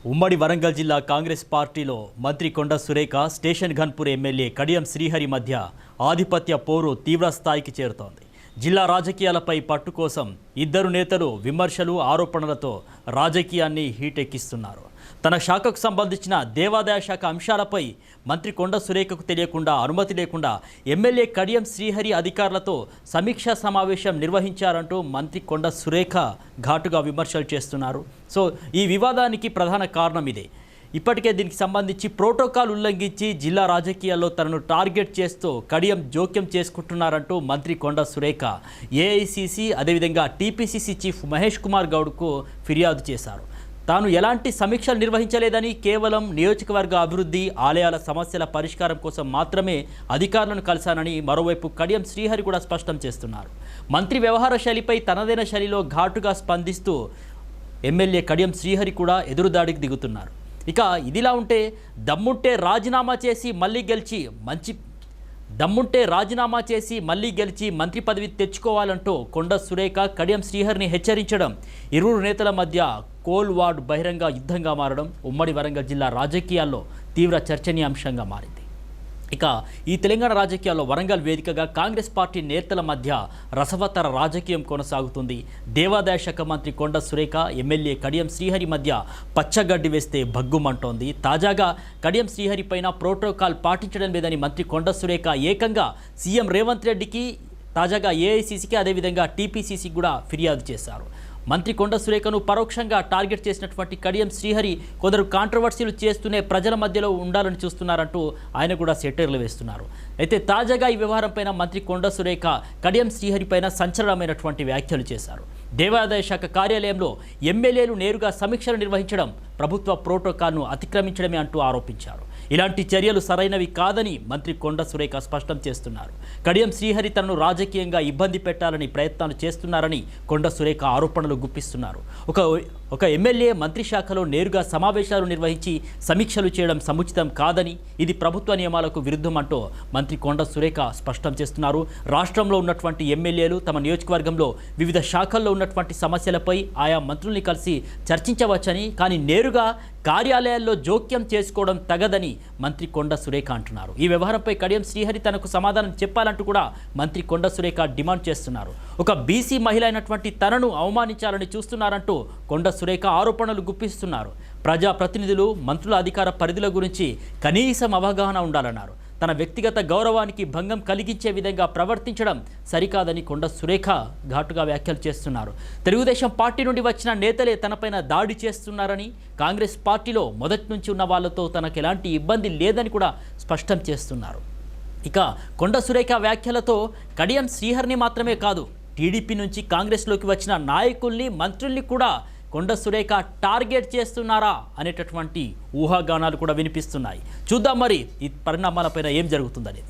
ఉమ్మడి వరంగల్ జిల్లా కాంగ్రెస్ పార్టీలో మంత్రి కొండ సురేఖ స్టేషన్ ఘన్పూర్ ఎమ్మెల్యే కడియం శ్రీహరి మధ్య ఆధిపత్య పోరు తీవ్ర స్థాయికి చేరుతోంది. జిల్లా రాజకీయాలపై పట్టు కోసం ఇద్దరు నేతలు విమర్శలు ఆరోపణలతో రాజకీయాన్ని హీటెక్కిస్తున్నారు. తన శాఖకు సంబంధించిన దేవాదాయ శాఖ అంశాలపై మంత్రి కొండ సురేఖకు తెలియకుండా అనుమతి లేకుండా ఎమ్మెల్యే కడియం శ్రీహరి అధికారులతో సమీక్షా సమావేశం నిర్వహించారంటూ మంత్రి కొండ సురేఖ ఘాటుగా విమర్శలు చేస్తున్నారు. సో ఈ వివాదానికి ప్రధాన కారణం ఇదే. ఇప్పటికే దీనికి సంబంధించి ప్రోటోకాల్ ఉల్లంఘించి జిల్లా రాజకీయాల్లో తనను టార్గెట్ చేస్తూ కడియం జోక్యం చేసుకుంటున్నారంటూ మంత్రి కొండ సురేఖ ఏఐసిసి అదేవిధంగా టీపీసీసీ చీఫ్ మహేష్ కుమార్ గౌడ్కు ఫిర్యాదు చేశారు. తాను ఎలాంటి సమీక్షలు నిర్వహించలేదని, కేవలం నియోజకవర్గ అభివృద్ధి, ఆలయాల సమస్యల పరిష్కారం కోసం మాత్రమే అధికారులను కలిశానని మరోవైపు కడియం శ్రీహరి కూడా స్పష్టం చేస్తున్నారు. మంత్రి వ్యవహార శైలిపై తనదైన శైలిలో ఘాటుగా స్పందిస్తూ ఎమ్మెల్యే కడియం శ్రీహరి కూడా ఎదురుదాడికి దిగుతున్నారు. ఇక ఇదిలా ఉంటే దమ్ముంటే రాజీనామా చేసి మళ్ళీ గెలిచి మంత్రి పదవి తెచ్చుకోవాలంటూ కొండ సురేఖ కడియం శ్రీహరిని హెచ్చరించడం, ఇరువురు నేతల మధ్య కోల్ వార్డ్ బహిరంగ యుద్ధంగా మారడం ఉమ్మడి వరంగల్ జిల్లా రాజకీయాల్లో తీవ్ర చర్చనీయాంశంగా మారింది. ఇక ఈ తెలంగాణ రాజకీయాల్లో వరంగల్ వేదికగా కాంగ్రెస్ పార్టీ నేతల మధ్య రసవత్తర రాజకీయం కొనసాగుతుంది. దేవాదాయ శాఖ మంత్రి కొండ సురేఖ ఎమ్మెల్యే కడియం శ్రీహరి మధ్య పచ్చగడ్డి వేస్తే భగ్గుమంటోంది. తాజాగా కడియం శ్రీహరి పైన ప్రోటోకాల్ పాటించడం లేదని మంత్రి కొండ సురేఖ ఏకంగా సీఎం రేవంత్ రెడ్డికి, తాజాగా ఏఐసిసికి అదేవిధంగా టీపీసీసీకి కూడా ఫిర్యాదు చేశారు. మంత్రి కొండ సురేఖను పరోక్షంగా టార్గెట్ చేసినటువంటి కడియం శ్రీహరి కొందరు కాంట్రవర్సీలు చేస్తూనే ప్రజల మధ్యలో ఉండాలని చూస్తున్నారంటూ ఆయన కూడా సెటైర్లు వేస్తున్నారు. అయితే తాజాగా ఈ వ్యవహారంపైన మంత్రి కొండ సురేఖ కడియం శ్రీహరి పైన సంచలనమైనటువంటి వ్యాఖ్యలు చేశారు. దేవాదాయ శాఖ కార్యాలయంలో ఎమ్మెల్యేలు నేరుగా సమీక్షలు నిర్వహించడం ప్రభుత్వ ప్రోటోకాల్ను అతిక్రమించడమే అంటూ ఆరోపించారు. ఇలాంటి చర్యలు సరైనవి కాదని మంత్రి కొండ సురేఖ స్పష్టం చేస్తున్నారు. కడియం శ్రీహరి తనను రాజకీయంగా ఇబ్బంది పెట్టాలని ప్రయత్నాలు చేస్తున్నారని కొండ సురేఖ ఆరోపణలు గుప్పిస్తున్నారు. ఒక ఎమ్మెల్యే మంత్రి శాఖలో నేరుగా సమావేశాలు నిర్వహించి సమీక్షలు చేయడం సముచితం కాదని, ఇది ప్రభుత్వ నియమాలకు విరుద్ధం అంటూ మంత్రి కొండ సురేఖ స్పష్టం చేస్తున్నారు. రాష్ట్రంలో ఉన్నటువంటి ఎమ్మెల్యేలు తమ నియోజకవర్గంలో వివిధ శాఖల్లో ఉన్నటువంటి సమస్యలపై ఆయా మంత్రుల్ని కలిసి చర్చించవచ్చని, కానీ నేరుగా కార్యాలయాల్లో జోక్యం చేసుకోవడం తగదని మంత్రి కొండ సురేఖ అంటున్నారు. ఈ వ్యవహారంపై కడియం శ్రీహరి తనకు సమాధానం చెప్పాలంటూ కూడా మంత్రి కొండ సురేఖ డిమాండ్ చేస్తున్నారు. ఒక బీసీ మహిళ అయినటువంటి తనను అవమానించాలని చూస్తున్నారంటూ కొండ సురేఖ ఆరోపణలు గుప్పిస్తున్నారు. ప్రజాప్రతినిధులు, మంత్రుల అధికార పరిధుల గురించి కనీసం అవగాహన ఉండాలన్నారు. తన వ్యక్తిగత గౌరవానికి భంగం కలిగించే విధంగా ప్రవర్తించడం సరికాదని కొండ సురేఖ ఘాటుగా వ్యాఖ్యలు చేస్తున్నారు. తెలుగుదేశం పార్టీ నుండి వచ్చిన నేతలే తనపైన దాడి చేస్తున్నారని, కాంగ్రెస్ పార్టీలో మొదటి నుంచి ఉన్న వాళ్లతో తనకు ఎలాంటి ఇబ్బంది లేదని కూడా స్పష్టం చేస్తున్నారు. ఇక కొండ సురేఖ వ్యాఖ్యలతో కడియం శ్రీహరిని మాత్రమే కాదు, టీడీపీ నుంచి కాంగ్రెస్లోకి వచ్చిన నాయకుల్ని, మంత్రుల్ని కూడా కొండ సురేఖ టార్గెట్ చేస్తున్నారా అనేటటువంటి ఊహాగానాలు కూడా వినిపిస్తున్నాయి. చూద్దాం మరి ఈ పరిణామాలపైన ఏం జరుగుతుందనేది.